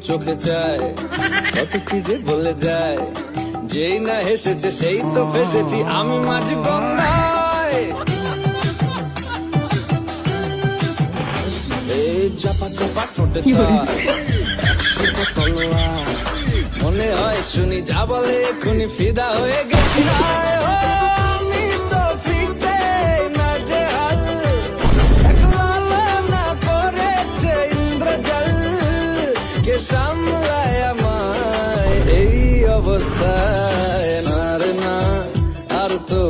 চোখে চায়, কত কি যে বলে যায়। যেই না হেসেছে সেই তো ফেসেছি আমি মাঝ গঙ্গায়। এই চাপা চাপা ঠোঁটে তার 100 তলোয়ার, মনে হয় শুনি যা বলে এক্ষুনি ফিদা হয়ে গেছি। হায় ও, আমি তো ফিরতে না যে হাল, একলা না করেছে ইন্দ্রজাল। কে সামলায় আমায় এই অবস্থায়, না রে না আর তো